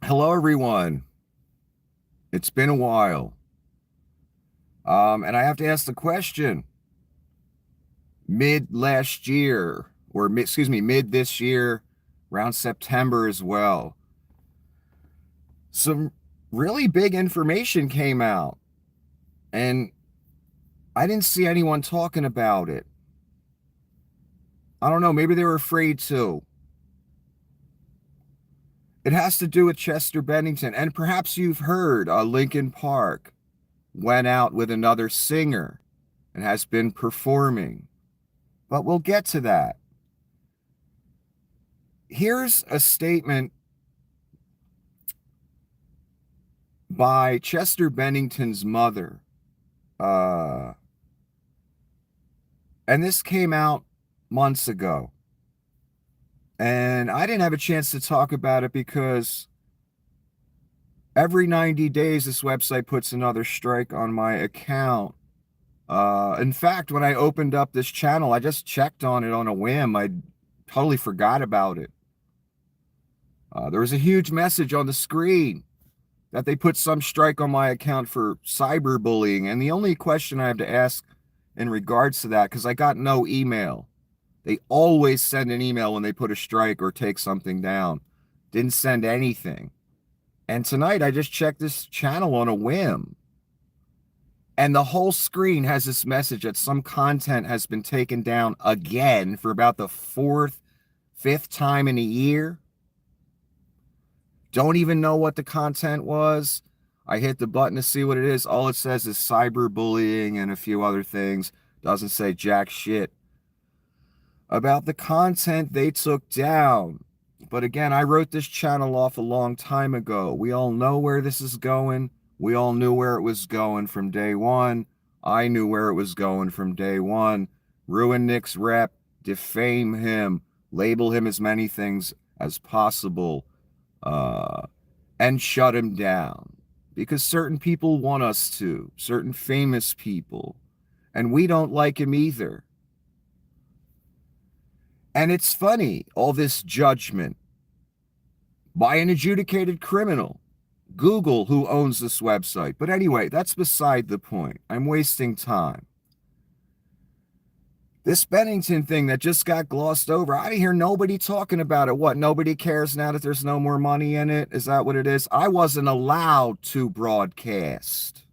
Hello, everyone. It's been a while. And I have to ask the question, mid last year, or mid this year, around September as well, some really big information came out, and I didn't see anyone talking about it. I don't know, maybe they were afraid to. It has to do with Chester Bennington, and perhaps you've heard Linkin Park went out with another singer and has been performing. But we'll get to that. Here's a statement by Chester Bennington's mother. Uh, and this came out months ago. And I didn't have a chance to talk about it because every 90 days, this website puts another strike on my account. In fact, when I opened up this channel, I just checked on it on a whim. I totally forgot about it. There was a huge message on the screen that they put some strike on my account for cyberbullying. And the only question I have to ask in regards to that, because I got no email. They always send an email when they put a strike or take something down. Didn't send anything. And tonight I just checked this channel on a whim. And the whole screen has this message that some content has been taken down again for about the fourth, fifth time in a year. Don't even know what the content was. I hit the button to see what it is. All it says is cyberbullying and a few other things. Doesn't say jack shit about the content they took down. But again, I wrote this channel off a long time ago. We all know where this is going. We all knew where it was going from day one. I knew where it was going from day one. Ruin Nick's rep, defame him, label him as many things as possible, and shut him down. Because certain people want us to, certain famous people, and we don't like him either. And it's funny, all this judgment by an adjudicated criminal. Google who owns this website. But anyway, that's beside the point. I'm wasting time. This Bennington thing that just got glossed over, I hear nobody talking about it. What, nobody cares now that there's no more money in it? Is that what it is? I wasn't allowed to broadcast.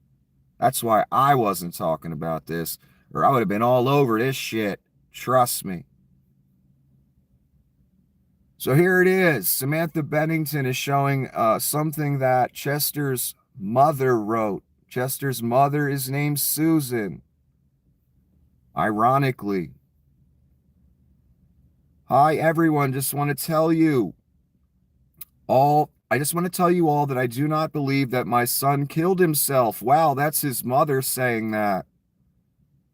That's why I wasn't talking about this, or I would have been all over this shit. Trust me. So here it is. Samantha Bennington is showing something that Chester's mother wrote. Chester's mother is named Susan. Ironically. Hi, everyone. Just want to tell you all. I just want to tell you all that I do not believe that my son killed himself. Wow, that's his mother saying that.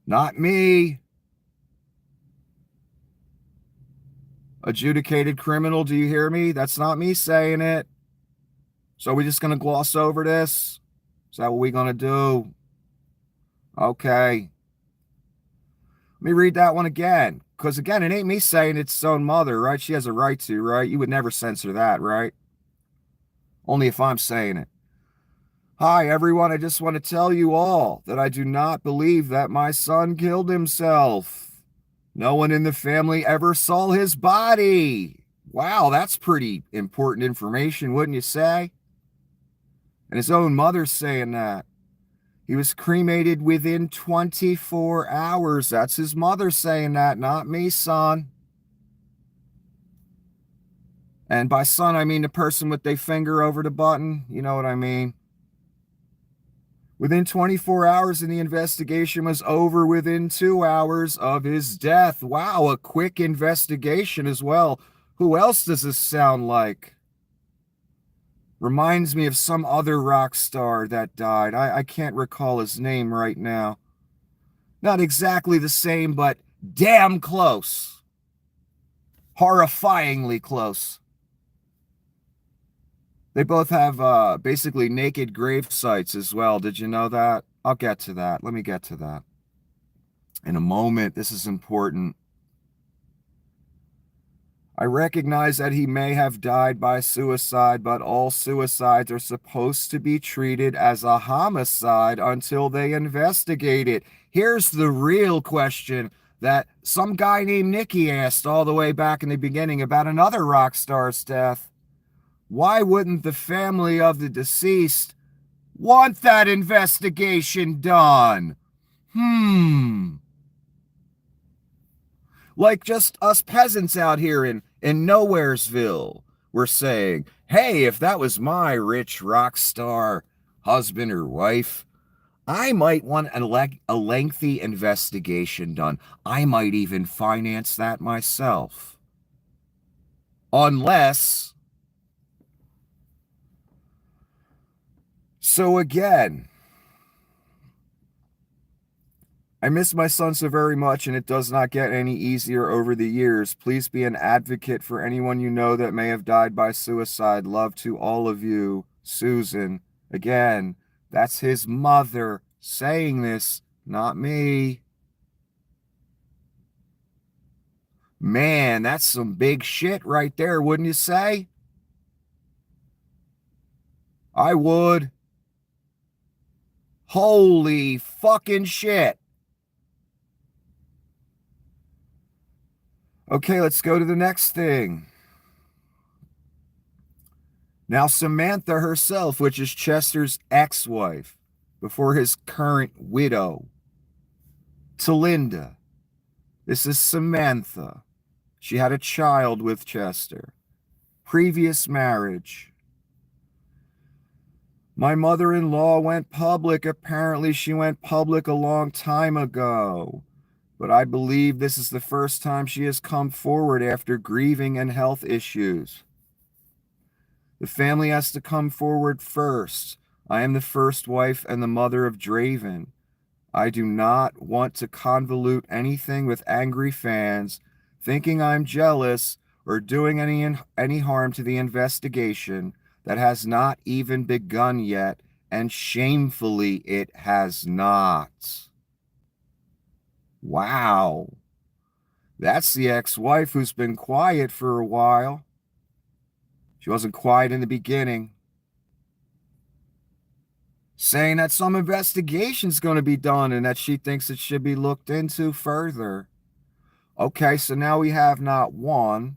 Not me. Adjudicated criminal, do you hear me? That's not me saying it. So we're just going to gloss over this? Is that what we're going to do? Okay. Let me read that one again. Because again, it ain't me saying it's his own mother, right? She has a right to, right? You would never censor that, right? Only if I'm saying it. Hi, everyone. I just want to tell you all that I do not believe that my son killed himself. No one in the family ever saw his body. Wow, that's pretty important information, wouldn't you say? And his own mother's saying that. He was cremated within 24 hours. That's his mother saying that, not me, son. And by son, I mean the person with their finger over the button. You know what I mean? Within 24 hours, and the investigation was over within 2 hours of his death. Wow, a quick investigation as well. Who else does this sound like? Reminds me of some other rock star that died. I can't recall his name right now. Not exactly the same, but damn close. Horrifyingly close. They both have basically naked grave sites as well. Did you know that? I'll get to that. Let me get to that in a moment. This is important. I recognize that he may have died by suicide, but all suicides are supposed to be treated as a homicide until they investigate it. Here's the real question that some guy named Nicky asked all the way back in the beginning about another rock star's death. Why wouldn't the family of the deceased want that investigation done? Like just us peasants out here in Nowheresville. We're saying, hey, if that was my rich rock star husband or wife, I might want a lengthy investigation done. I might even finance that myself. Unless, so again, I miss my son so very much, and it does not get any easier over the years. Please be an advocate for anyone you know that may have died by suicide. Love to all of you, Susan. Again, that's his mother saying this, not me. Man, that's some big shit right there, wouldn't you say? I would. Holy fucking shit. Okay, let's go to the next thing. Now, Samantha herself, which is Chester's ex-wife, before his current widow, to Linda. This is Samantha. She had a child with Chester. Previous marriage. My mother-in-law went public. Apparently, she went public a long time ago. But I believe this is the first time she has come forward after grieving and health issues. The family has to come forward first. I am the first wife and the mother of Draven. I do not want to convolute anything with angry fans, thinking I'm jealous or doing any harm to the investigation that has not even begun yet, and shamefully it has not. Wow. That's the ex-wife who's been quiet for a while. She wasn't quiet in the beginning. Saying that some investigation's going to be done and that she thinks it should be looked into further. Okay, so now we have not one,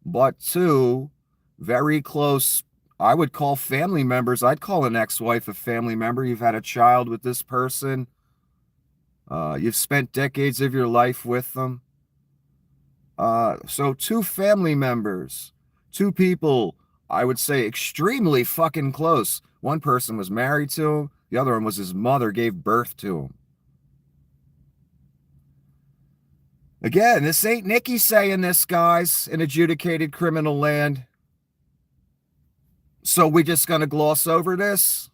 but two very close, I would call family members. I'd call an ex-wife a family member. You've had a child with this person. You've spent decades of your life with them. So two family members, two people, I would say extremely fucking close. One person was married to him. The other one was his mother, gave birth to him. Again, this ain't Nicky saying this, guys, in adjudicated criminal land. So we just going to gloss over this?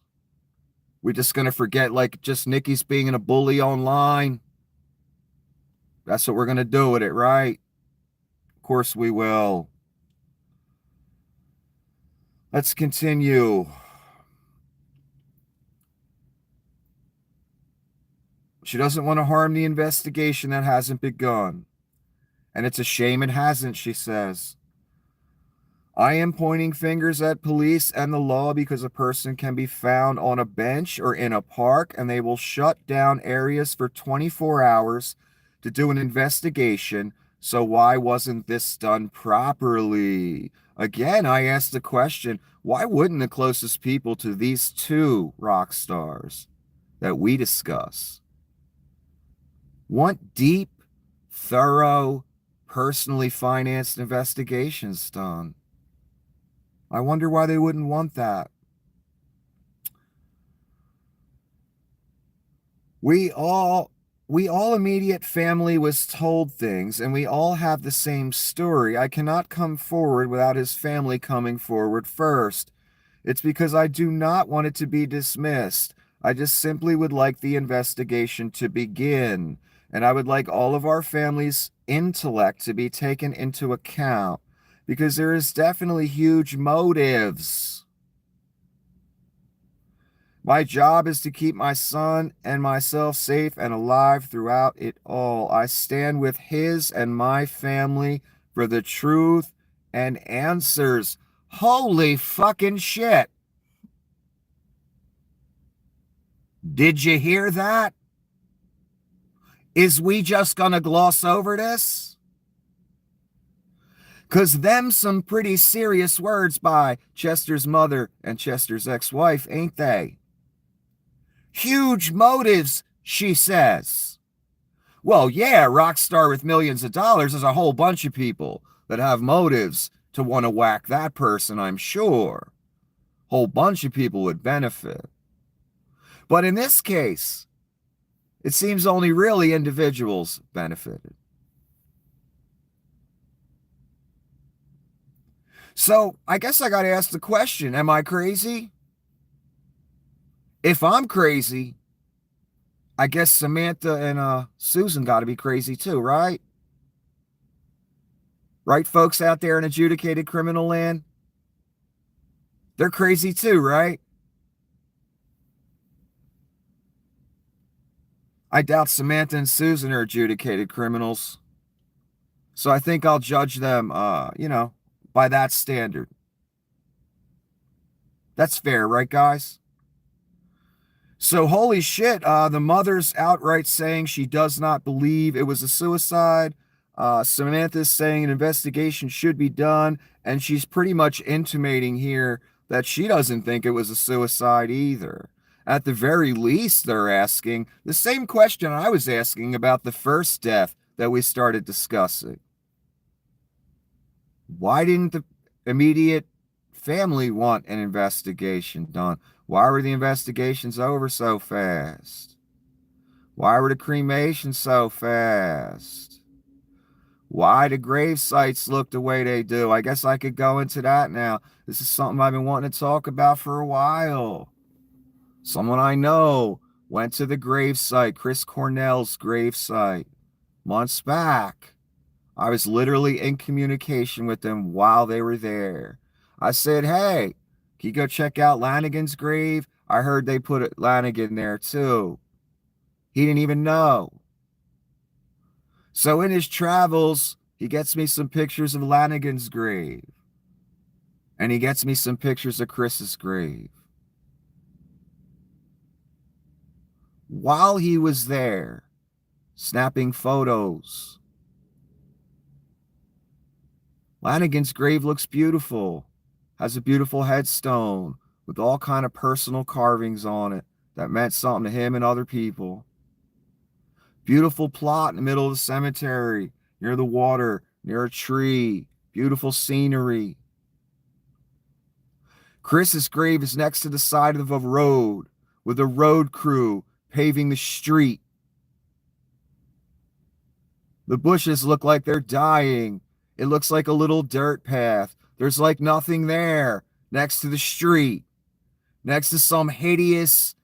We just going to forget, like, just Nicky's being a bully online? That's what we're going to do with it, right? Of course we will. Let's continue. She doesn't want to harm the investigation that hasn't begun. And it's a shame it hasn't, she says. I am pointing fingers at police and the law because a person can be found on a bench or in a park and they will shut down areas for 24 hours to do an investigation. So why wasn't this done properly? Again, I asked the question, why wouldn't the closest people to these two rock stars that we discuss want deep, thorough, personally financed investigations done? I wonder why they wouldn't want that. We all immediate family was told things, and we all have the same story. I cannot come forward without his family coming forward first. It's because I do not want it to be dismissed. I just simply would like the investigation to begin, and I would like all of our family's intellect to be taken into account, because there is definitely huge motives. My job is to keep my son and myself safe and alive throughout it all. I stand with his and my family for the truth and answers. Holy fucking shit. Did you hear that? Is we just gonna gloss over this? Because them some pretty serious words by Chester's mother and Chester's ex-wife, ain't they? Huge motives, she says. Well, yeah, rock star with millions of dollars is a whole bunch of people that have motives to want to whack that person, I'm sure. Whole bunch of people would benefit. But in this case, it seems only really individuals benefited. So I guess I got to ask the question, am I crazy? If I'm crazy, I guess Samantha and Susan got to be crazy too, right? Right, folks out there in adjudicated criminal land? They're crazy too, right? I doubt Samantha and Susan are adjudicated criminals. So I think I'll judge them, by that standard. That's fair, right, guys? So, holy shit, the mother's outright saying she does not believe it was a suicide. Samantha's saying an investigation should be done, and she's pretty much intimating here that she doesn't think it was a suicide either. At the very least, they're asking the same question I was asking about the first death that we started discussing. Why didn't the immediate family want an investigation done? Why were the investigations over so fast? Why were the cremations so fast? Why do grave sites look the way they do? I guess I could go into that now. This is something I've been wanting to talk about for a while. Someone I know went to the grave site, Chris Cornell's grave site, months back. I was literally in communication with them while they were there. I said, hey, can you go check out Lanigan's grave? I heard they put Lanigan there too. He didn't even know. So in his travels, he gets me some pictures of Lanigan's grave. And he gets me some pictures of Chris's grave. While he was there, snapping photos, Lanigan's grave looks beautiful. Has a beautiful headstone with all kind of personal carvings on it that meant something to him and other people. Beautiful plot in the middle of the cemetery, near the water, near a tree. Beautiful scenery. Chris's grave is next to the side of a road with a road crew paving the street. The bushes look like they're dying. It looks like a little dirt path. There's like nothing there next to the street, next to some hideous,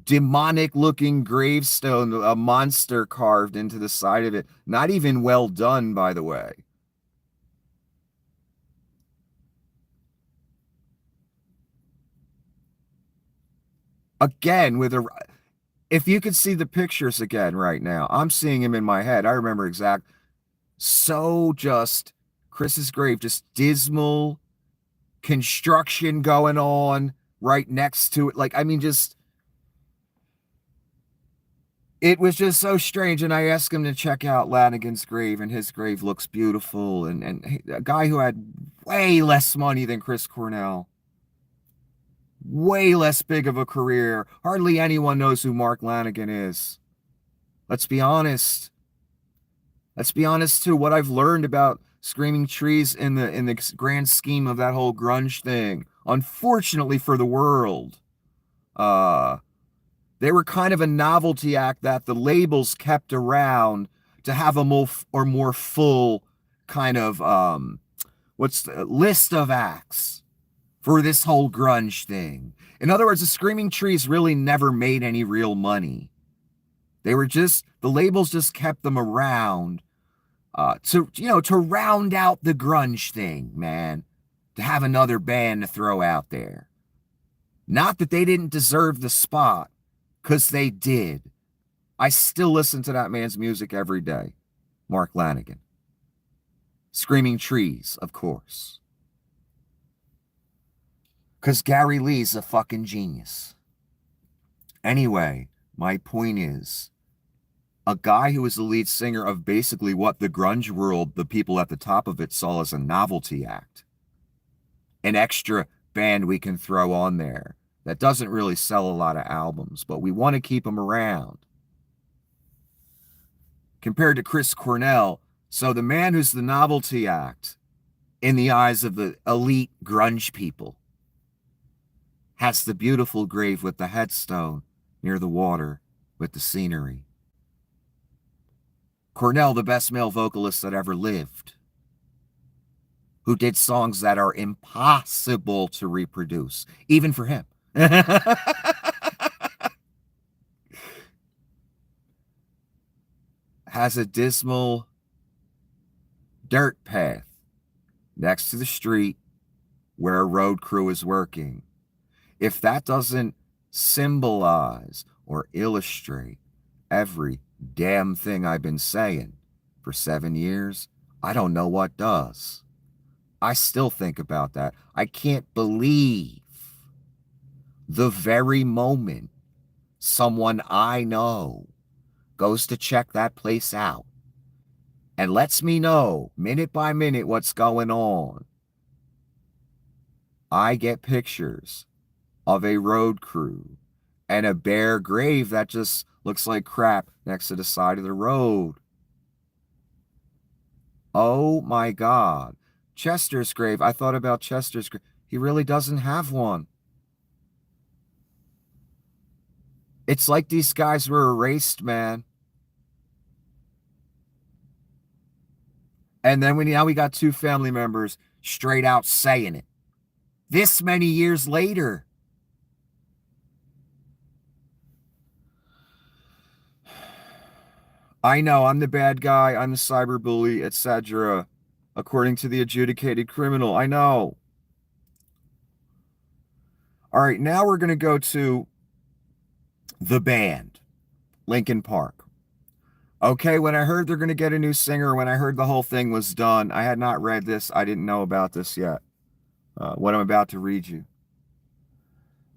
demonic looking gravestone, a monster carved into the side of it. Not even well done, by the way. Again, if you could see the pictures again right now, I'm seeing him in my head. I remember exact. So just Chris's grave, just dismal construction going on right next to it. Like, I mean, it was just so strange. And I asked him to check out Lanigan's grave, and his grave looks beautiful. And a guy who had way less money than Chris Cornell, way less big of a career. Hardly anyone knows who Mark Lanigan is. Let's be honest. Let's be honest too. What I've learned about Screaming Trees in the grand scheme of that whole grunge thing, unfortunately for the world, they were kind of a novelty act that the labels kept around to have a more full kind of what's the list of acts for this whole grunge thing. In other words, the Screaming Trees really never made any real money. They were just, the labels just kept them around to round out the grunge thing, man, to have another band to throw out there. Not that they didn't deserve the spot, because they did. I still listen to that man's music every day, Mark Lanigan. Screaming Trees, of course. Because Gary Lee's a fucking genius. Anyway, my point is, a guy who was the lead singer of basically what the grunge world, the people at the top of it, saw as a novelty act. An extra band we can throw on there that doesn't really sell a lot of albums, but we want to keep them around. Compared to Chris Cornell, so the man who's the novelty act in the eyes of the elite grunge people has the beautiful grave with the headstone near the water with the scenery. Cornell, the best male vocalist that ever lived, who did songs that are impossible to reproduce, even for him. Has a dismal dirt path next to the street where a road crew is working. If that doesn't symbolize or illustrate every damn thing I've been saying for 7 years, I don't know what does. I still think about that. I can't believe the very moment someone I know goes to check that place out and lets me know minute by minute what's going on, I get pictures of a road crew and a bare grave that just looks like crap next to the side of the road. Oh my God. Chester's grave. I thought about Chester's grave. He really doesn't have one. It's like these guys were erased, man. And then now we got 2 family members straight out saying it. This many years later. I know, I'm the bad guy, I'm the cyberbully, etc. According to the adjudicated criminal. I know. All right, now we're going to go to the band, Linkin Park. Okay, when I heard they're going to get a new singer, when I heard the whole thing was done, I had not read this. I didn't know about this yet. What I'm about to read you.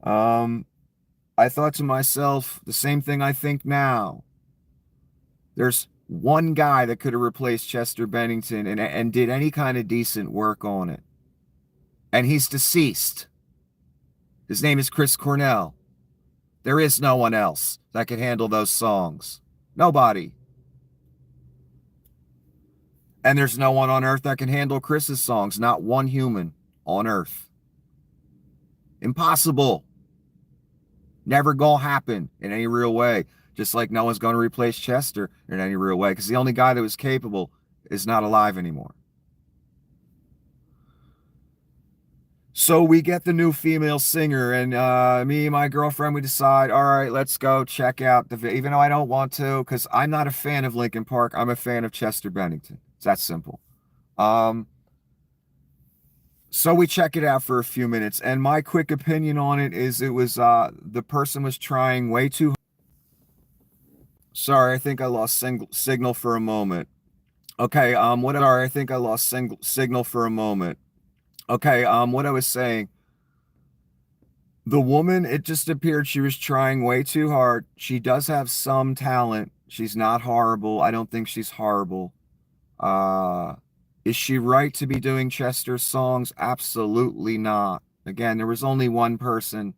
I thought to myself the same thing I think now. There's one guy that could have replaced Chester Bennington and did any kind of decent work on it. And he's deceased. His name is Chris Cornell. There is no one else that can handle those songs. Nobody. And there's no one on earth that can handle Chris's songs. Not one human on earth. Impossible. Never gonna happen in any real way. Just like no one's going to replace Chester in any real way, because the only guy that was capable is not alive anymore. So we get the new female singer, and me and my girlfriend, we decide, all right, let's go check out the video, even though I don't want to, because I'm not a fan of Linkin Park. I'm a fan of Chester Bennington. It's that simple. So we check it out for a few minutes, and my quick opinion on it is it was the person was trying way too hard. Sorry, I think I lost signal for a moment. Okay, sorry, I think I lost signal for a moment. Okay, what I was saying, the woman, it just appeared she was trying way too hard. She does have some talent. She's not horrible. I don't think she's horrible. Is she right to be doing Chester's songs? Absolutely not. Again, there was only one person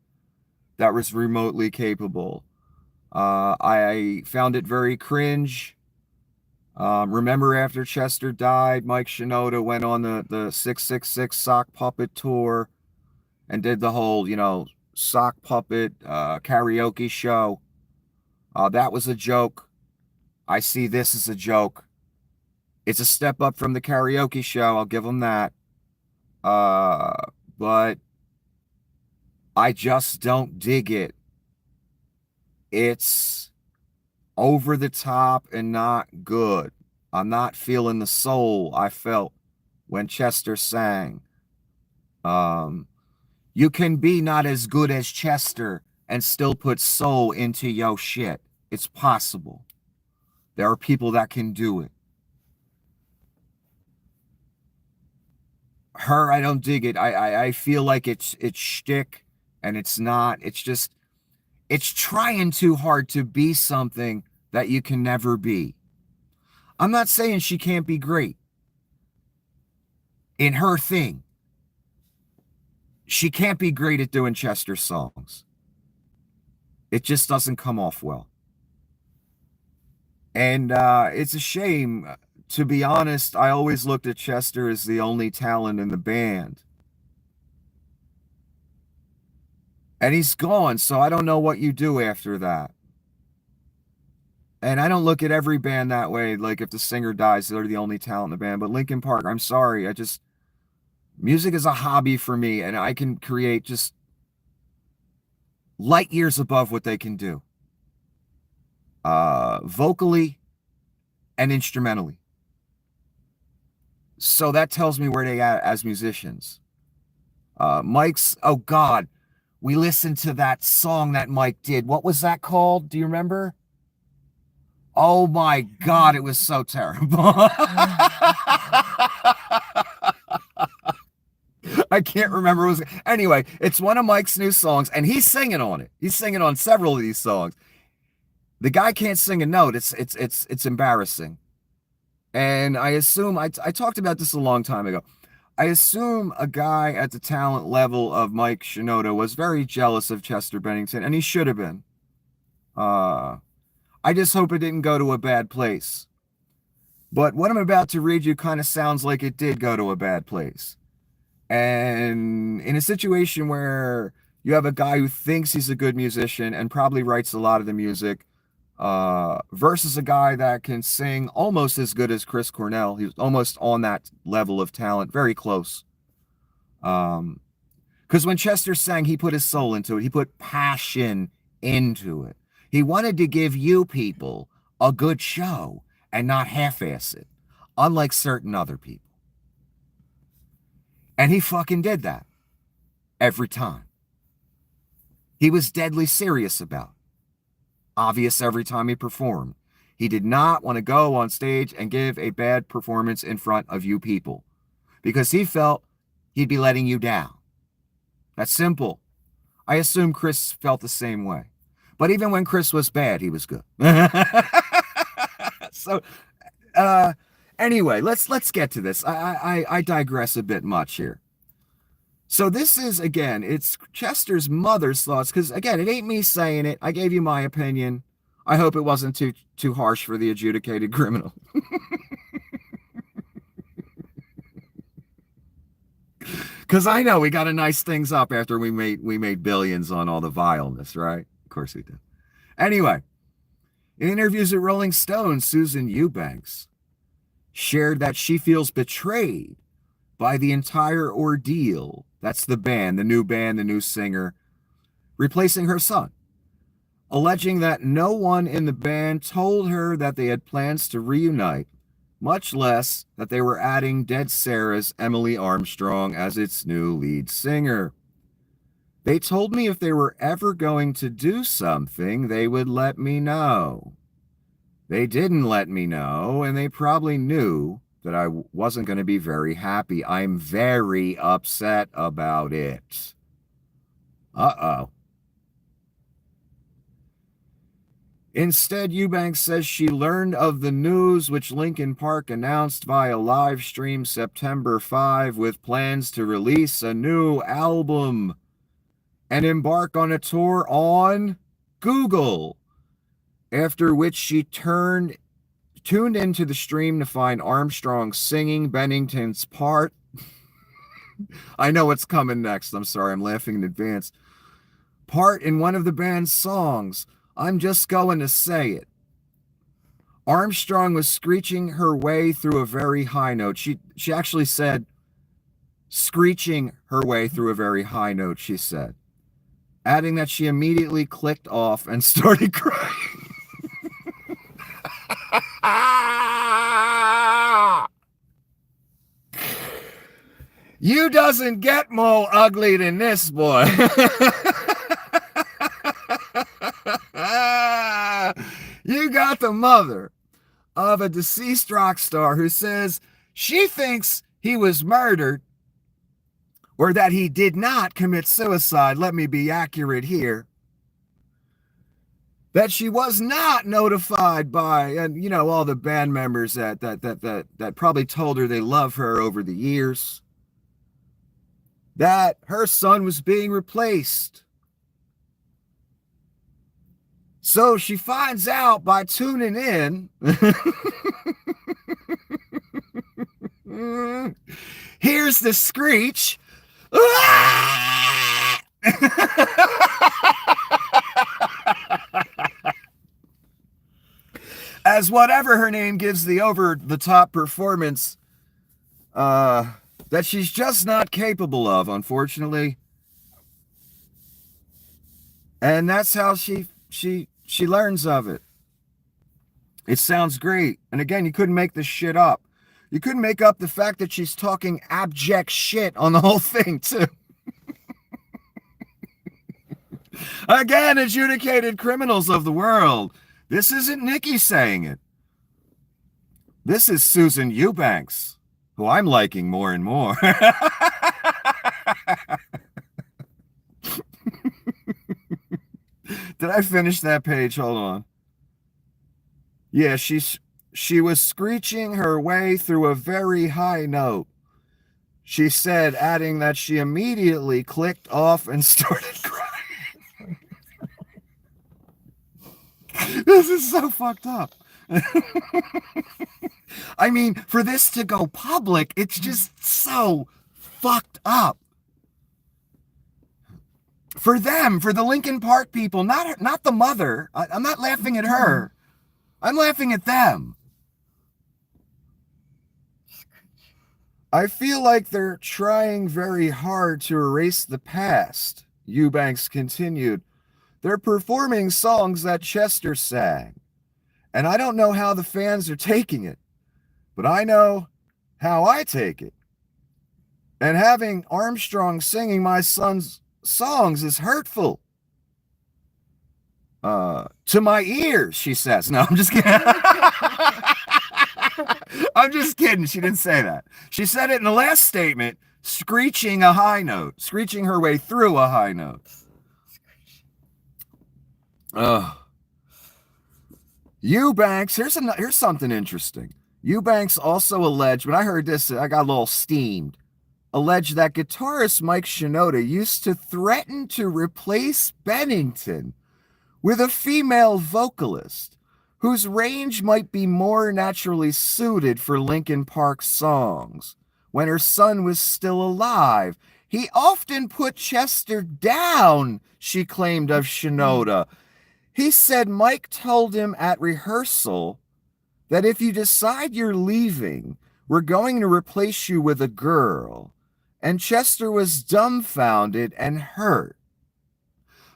that was remotely capable. I found it very cringe. Remember after Chester died, Mike Shinoda went on the 666 sock puppet tour and did the whole, sock puppet karaoke show. That was a joke. I see this as a joke. It's a step up from the karaoke show. I'll give them that. But I just don't dig it. It's over the top and not good. I'm not feeling the soul I felt when Chester sang. You can be not as good as Chester and still put soul into your shit. It's possible. There are people that can do it. Her, I don't dig it. I feel like it's shtick, and it's not. It's just it's trying too hard to be something that you can never be. I'm not saying she can't be great in her thing. She can't be great at doing Chester songs. It just doesn't come off well. And it's a shame. To be honest, I always looked at Chester as the only talent in the band. And he's gone, so I don't know what you do after that. And I don't look at every band that way. Like if the singer dies, they're the only talent in the band. But Linkin Park, I'm sorry. Music is a hobby for me, and I can create just light years above what they can do. Vocally and instrumentally. So that tells me where they at as musicians. Mike's, oh God, we listened to that song that Mike did. What was that called? Do you remember? Oh my God, it was so terrible. I can't remember. Anyway, it's one of Mike's new songs, and he's singing on it. He's singing on several of these songs. The guy can't sing a note. It's embarrassing. And I assume I talked about this a long time ago. I assume a guy at the talent level of Mike Shinoda was very jealous of Chester Bennington, and he should have been. I just hope it didn't go to a bad place. But what I'm about to read you kind of sounds like it did go to a bad place. And in a situation where you have a guy who thinks he's a good musician and probably writes a lot of the music, versus a guy that can sing almost as good as Chris Cornell. He was almost on that level of talent, very close. Because when Chester sang, he put his soul into it. He put passion into it. He wanted to give you people a good show and not half-ass it, unlike certain other people. And he fucking did that every time. He was deadly serious about it. Obvious every time he performed. He did not want to go on stage and give a bad performance in front of you people because he felt he'd be letting you down. That's simple. I assume Chris felt the same way. But even when Chris was bad, he was good. So, anyway, let's get to this. I digress a bit much here. So this is, again, it's Chester's mother's thoughts, because, again, it ain't me saying it. I gave you my opinion. I hope it wasn't too harsh for the adjudicated criminal. Because I know we got to nice things up after we made billions on all the vileness, right? Of course we did. Anyway, in interviews with Rolling Stone, Susan Eubanks shared that she feels betrayed by the entire ordeal. That's the band, the new singer, replacing her son, alleging that no one in the band told her that they had plans to reunite, much less that they were adding Dead Sarah's Emily Armstrong as its new lead singer. They told me if they were ever going to do something, they would let me know. They didn't let me know, and they probably knew that I wasn't going to be very happy. I'm very upset about it. Uh-oh. Instead, Eubanks says she learned of the news which Linkin Park announced via live stream September 5 with plans to release a new album and embark on a tour on Google, after which she tuned into the stream to find Armstrong singing Bennington's part. I know what's coming next. I'm sorry, I'm laughing in advance. Part in one of the band's songs. I'm just going to say it. Armstrong was screeching her way through a very high note. She actually said, screeching her way through a very high note, she said, adding that she immediately clicked off and started crying. You doesn't get more ugly than this, boy. You got the mother of a deceased rock star who says she thinks he was murdered or that he did not commit suicide, let me be accurate here, that she was not notified by, and all the band members that probably told her they love her over the years, that her son was being replaced. So she finds out by tuning in. Here's the screech. As whatever her name gives the over-the-top performance that she's just not capable of, unfortunately. And that's how she learns of it. It sounds great. And again, you couldn't make this shit up. You couldn't make up the fact that she's talking abject shit on the whole thing, too. Again, adjudicated criminals of the world. This isn't Nikki saying it. This is Susan Eubanks, who I'm liking more and more. Did I finish that page? Hold on. Yeah, she was screeching her way through a very high note. She said, adding that she immediately clicked off and started crying. This is so fucked up. I mean, for this to go public, it's just so fucked up. For them, for the Linkin Park people, not the mother. I'm not laughing at her. I'm laughing at them. I feel like they're trying very hard to erase the past, Eubanks continued. They're performing songs that Chester sang. And I don't know how the fans are taking it, but I know how I take it. And having Armstrong singing my son's songs is hurtful. To my ears, she says. No, I'm just kidding. I'm just kidding. She didn't say that. She said it in the last statement, screeching a high note, screeching her way through a high note. Eubanks, here's something interesting. Eubanks also alleged, when I heard this, I got a little steamed, alleged that guitarist Mike Shinoda used to threaten to replace Bennington with a female vocalist whose range might be more naturally suited for Linkin Park songs. When her son was still alive, he often put Chester down, she claimed of Shinoda. He said Mike told him at rehearsal that if you decide you're leaving, we're going to replace you with a girl. And Chester was dumbfounded and hurt.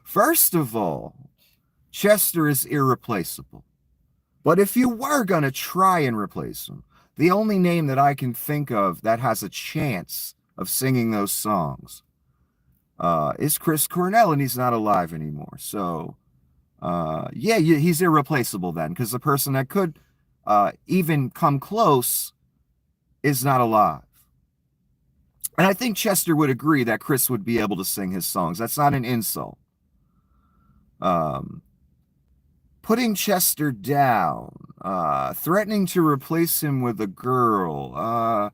First of all, Chester is irreplaceable. But if you were going to try and replace him, the only name that I can think of that has a chance of singing those songs is Chris Cornell, and he's not alive anymore. So, yeah, he's irreplaceable then, because the person that could even come close is not alive. And I think Chester would agree that Chris would be able to sing his songs. That's not an insult. Putting Chester down, threatening to replace him with a girl.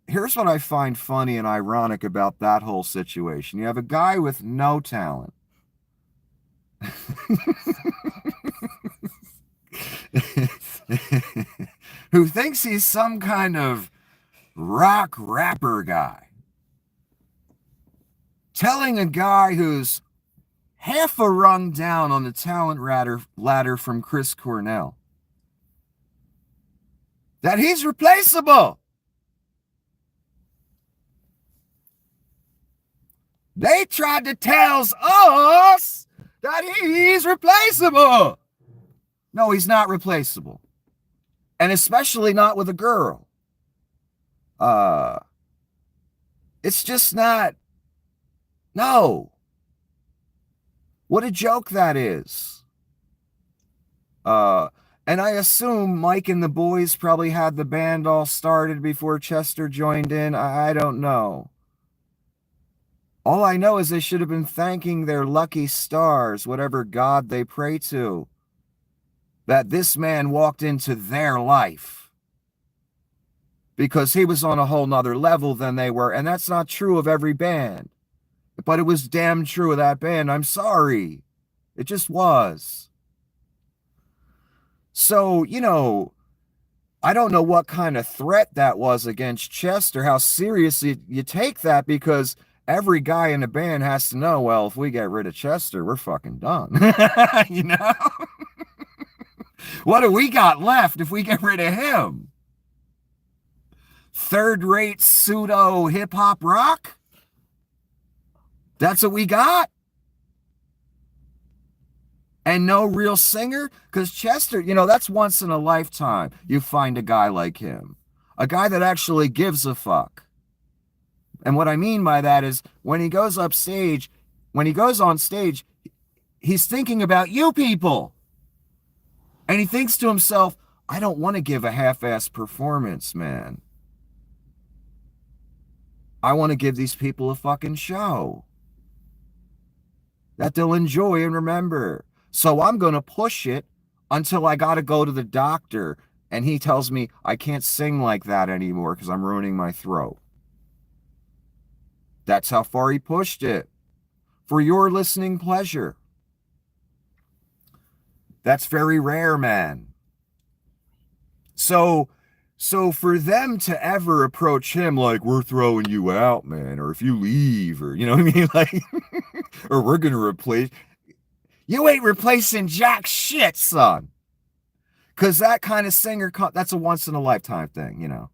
Here's what I find funny and ironic about that whole situation. You have a guy with no talent. Who thinks he's some kind of rock rapper guy. Telling a guy who's half a rung down on the talent ladder from Chris Cornell that he's replaceable. They tried to tell us that he's replaceable. No, he's not replaceable. And especially not with a girl. It's just not. No. What a joke that is. And I assume Mike and the boys probably had the band all started before Chester joined in. I don't know. All I know is they should have been thanking their lucky stars, whatever god they pray to, that this man walked into their life, because he was on a whole nother level than they were. And that's not true of every band, but it was damn true of that band. I'm sorry. It just was. So, I don't know what kind of threat that was against Chester, how seriously you take that, because every guy in the band has to know, well, if we get rid of Chester, we're fucking done. you know? What do we got left if we get rid of him? Third-rate pseudo hip-hop rock? That's what we got? And no real singer? Because Chester, that's once in a lifetime you find a guy like him. A guy that actually gives a fuck. And what I mean by that is when he goes on stage, he's thinking about you people. And he thinks to himself, I don't want to give a half-assed performance, man. I want to give these people a fucking show that they'll enjoy and remember. So I'm going to push it until I got to go to the doctor and he tells me I can't sing like that anymore because I'm ruining my throat. That's how far he pushed it. For your listening pleasure. That's very rare, man. So for them to ever approach him like, we're throwing you out, man, or if you leave, or, you know what I mean? Like, or we're going to replace, you ain't replacing jack shit, son. Because that kind of singer, that's a once in a lifetime thing,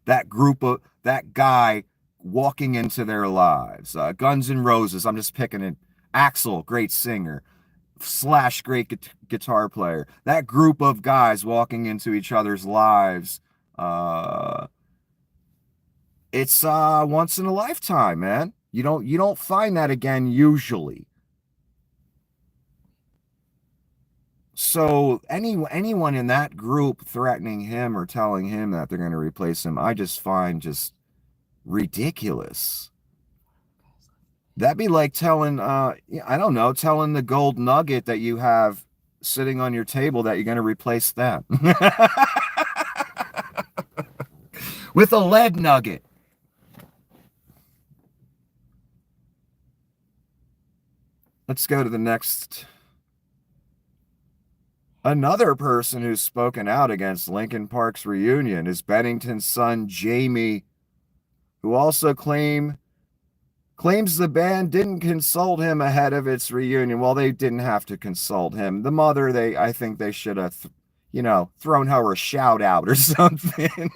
that guy walking into their lives. Guns N' Roses, I'm just picking it. Axl, great singer. Slash, great guitar player. That group of guys walking into each other's lives, it's once in a lifetime, man. You don't find that again usually. So anyone in that group threatening him or telling him that they're going to replace him, I just find just ridiculous. That'd be like telling, telling the gold nugget that you have sitting on your table that you're going to replace them with a lead nugget. Let's go to the next. Another person who's spoken out against Linkin Park's reunion is Bennington's son, Jamie, who also claims the band didn't consult him ahead of its reunion. Well, they didn't have to consult him. The mother, I think they should have, thrown her a shout out or something.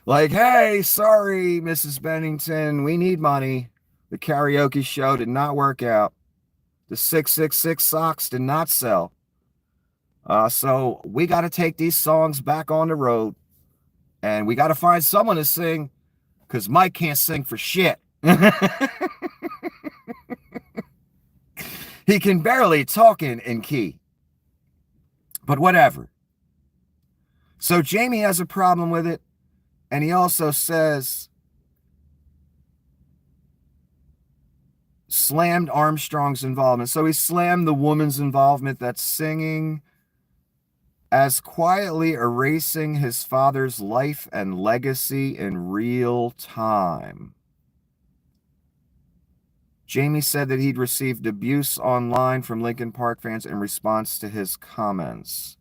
Like, hey, sorry, Mrs. Bennington, we need money. The karaoke show did not work out. The 666 socks did not sell. So we got to take these songs back on the road. And we got to find someone to sing, because Mike can't sing for shit. He can barely talk in key. But whatever. So Jamie has a problem with it. And he also says, slammed Armstrong's involvement. So he slammed the woman's involvement that's singing as quietly erasing his father's life and legacy in real time. Jamie said that he'd received abuse online from Linkin Park fans in response to his comments.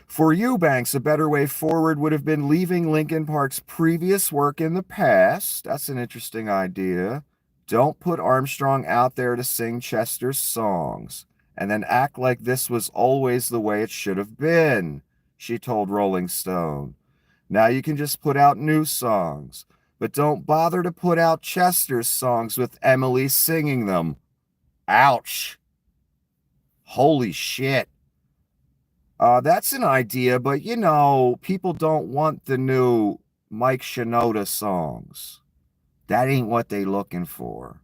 For Eubanks, a better way forward would have been leaving Linkin Park's previous work in the past. That's an interesting idea. Don't put Armstrong out there to sing Chester's songs and then act like this was always the way it should have been, she told Rolling Stone. Now you can just put out new songs, but don't bother to put out Chester's songs with Emily singing them. Ouch. Holy shit. That's an idea, but people don't want the new Mike Shinoda songs. That ain't what they looking for.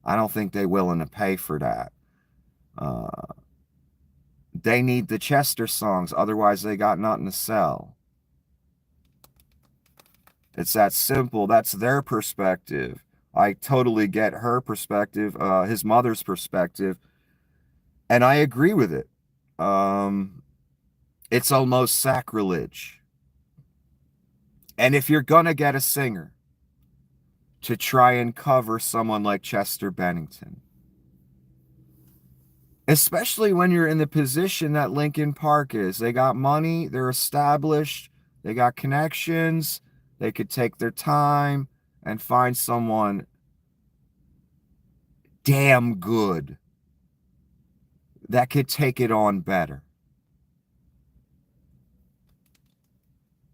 I don't think they willing to pay for that. They need the Chester songs, otherwise they got nothing to sell. It's that simple. That's their perspective. I totally get her perspective, his mother's perspective, and I agree with it. Um, it's almost sacrilege. And if you're gonna get a singer to try and cover someone like Chester Bennington, especially when you're in the position that Linkin Park is, they got money, they're established, they got connections, they could take their time and find someone damn good that could take it on better.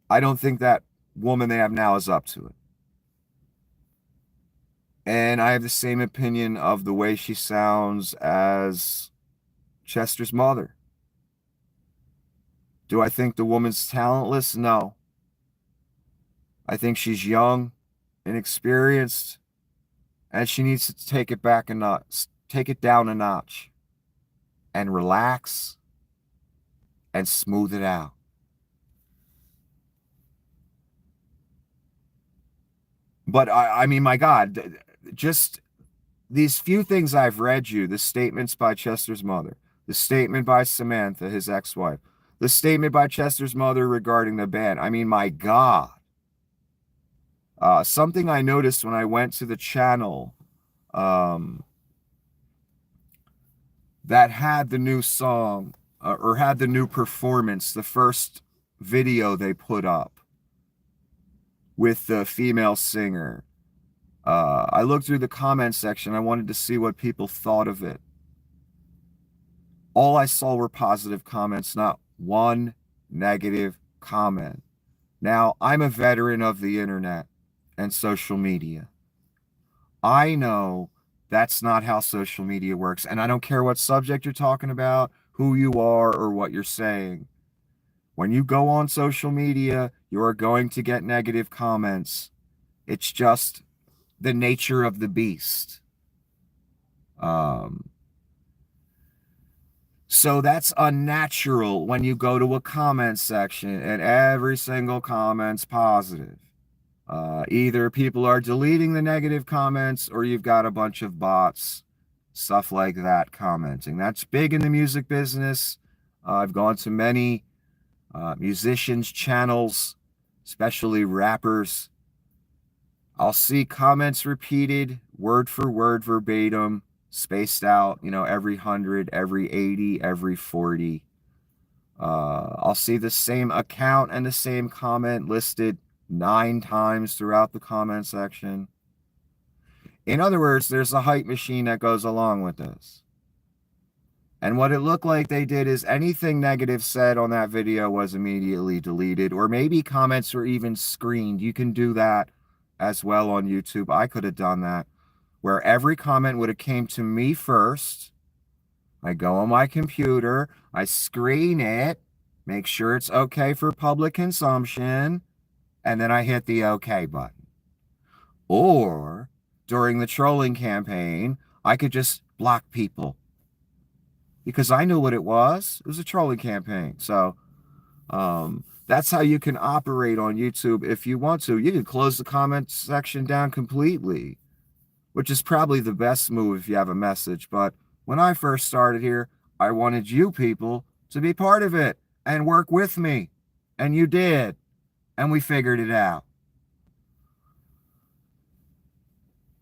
I don't think that woman they have now is up to it. And I have the same opinion of the way she sounds as Chester's mother. Do I think the woman's talentless? No. I think she's young, inexperienced, and she needs to take it back a notch, take it down a notch, and relax and smooth it out. But I mean, my God, just these few things I've read you, the statements by Chester's mother, the statement by Samantha, his ex-wife, the statement by Chester's mother regarding the band. I mean, my God. Something I noticed when I went to the channel that had the new song or had the new performance, the first video they put up with the female singer. I looked through the comment section. I wanted to see what people thought of it. All I saw were positive comments, not one negative comment. Now, I'm a veteran of the internet and social media. I know that's not how social media works. And I don't care what subject you're talking about, who you are, or what you're saying. When you go on social media, you are going to get negative comments. It's just the nature of the beast. So that's unnatural when you go to a comment section and every single comment's positive. Either people are deleting the negative comments or you've got a bunch of bots, stuff like that, commenting. That's big in the music business. I've gone to many musicians' channels, especially rappers. I'll see comments repeated, word for word, verbatim, spaced out, every 100, every 80, every 40. I'll see the same account and the same comment listed 9 times throughout the comment section. In other words, there's a hype machine that goes along with this. And what it looked like they did is anything negative said on that video was immediately deleted, or maybe comments were even screened. You can do that as well on YouTube. I could have done that, where every comment would have came to me first. I go on my computer, I screen it, make sure it's okay for public consumption, and then I hit the OK button. Or during the trolling campaign, I could just block people because I knew what it was. It was a trolling campaign. So that's how you can operate on YouTube if you want to. You can close the comment section down completely, which is probably the best move if you have a message. But when I first started here, I wanted you people to be part of it and work with me. And you did. And we figured it out.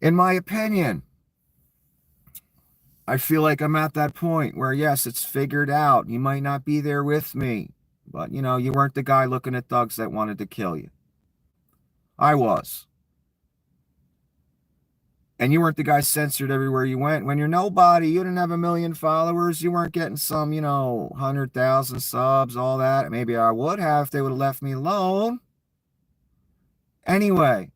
In my opinion, I feel like I'm at that point where, yes, it's figured out. You might not be there with me, but, you weren't the guy looking at thugs that wanted to kill you. I was. And you weren't the guy censored everywhere you went. When you're nobody, you didn't have 1 million followers. You weren't getting some, 100,000 subs, all that. Maybe I would have if they would have left me alone. Anyway,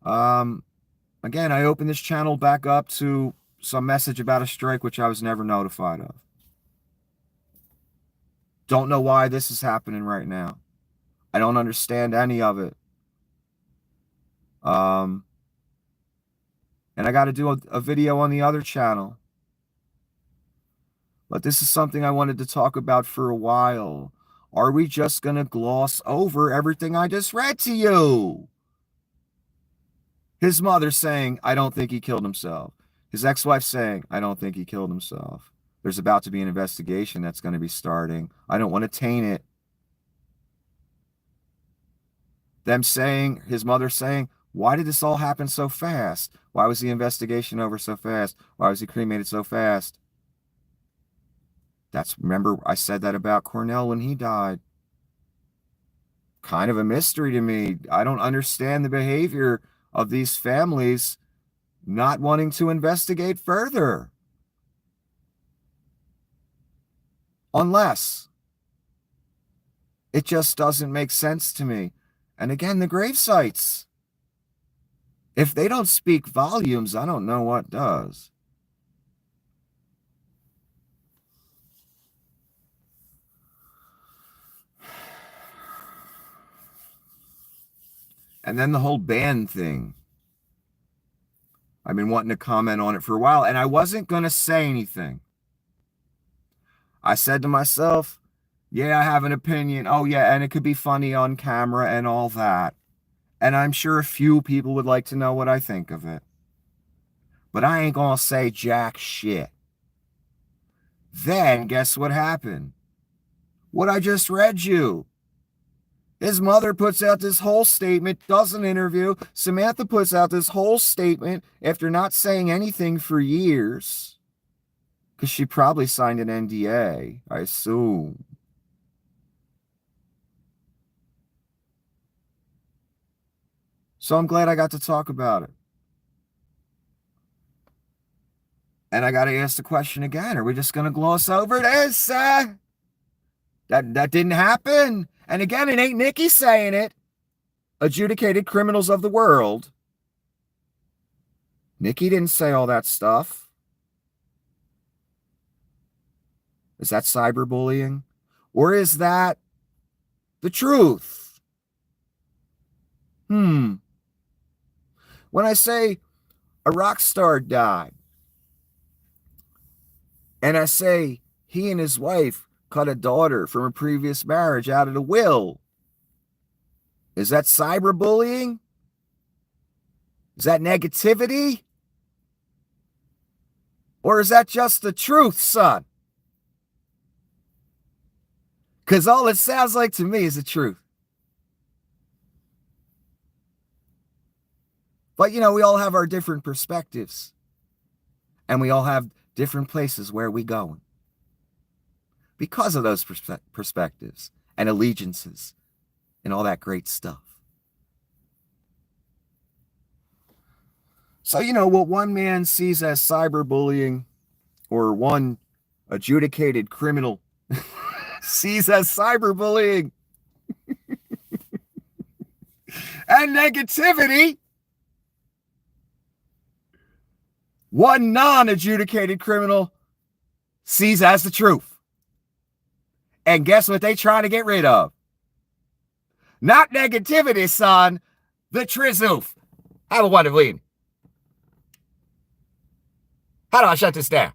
again, I opened this channel back up to some message about a strike, which I was never notified of. Don't know why this is happening right now. I don't understand any of it. And I got to do a video on the other channel. But this is something I wanted to talk about for a while. are we just going to gloss over everything I just read to you? His mother saying, I don't think he killed himself. His ex-wife saying, I don't think he killed himself. There's about to be an investigation that's going to be starting. I don't want to taint it. Them saying, his mother saying, why did this all happen so fast? Why was the investigation over so fast? Why was he cremated so fast? Remember, I said that about Cornell when he died. Kind of a mystery to me. I don't understand the behavior of these families not wanting to investigate further. Unless it just doesn't make sense to me. And again, the grave sites. If they don't speak volumes, I don't know what does. And then the whole ban thing. I've been wanting to comment on it for a while, and I wasn't going to say anything. I said to myself, yeah, I have an opinion. Oh, yeah, and it could be funny on camera and all that. And I'm sure a few people would like to know what I think of it. But I ain't going to say jack shit. Then, guess what happened? What I just read you. His mother puts out this whole statement, does an interview. Samantha puts out this whole statement after not saying anything for years. Because she probably signed an NDA, I assume. So I'm glad I got to talk about it. And I got to ask the question again. Are we just going to gloss over this? That didn't happen. And again, it ain't Nikki saying it. Adjudicated criminals of the world. Nikki didn't say all that stuff. Is that cyberbullying? Or is that the truth? When I say a rock star died, and I say he and his wife cut a daughter from a previous marriage out of the will, is that cyberbullying? Is that negativity? Or is that just the truth, son? Because all it sounds like to me is the truth. But, you know, we all have our different perspectives. And we all have different places where we going. Because of those perspectives and allegiances and all that great stuff. So, you know, what one man sees as cyberbullying, or one adjudicated criminal sees as cyberbullying and negativity, one non-adjudicated criminal sees as the truth. And guess what they trying to get rid of? Not negativity, son. The truth. Have a wonderful evening. How do I shut this down?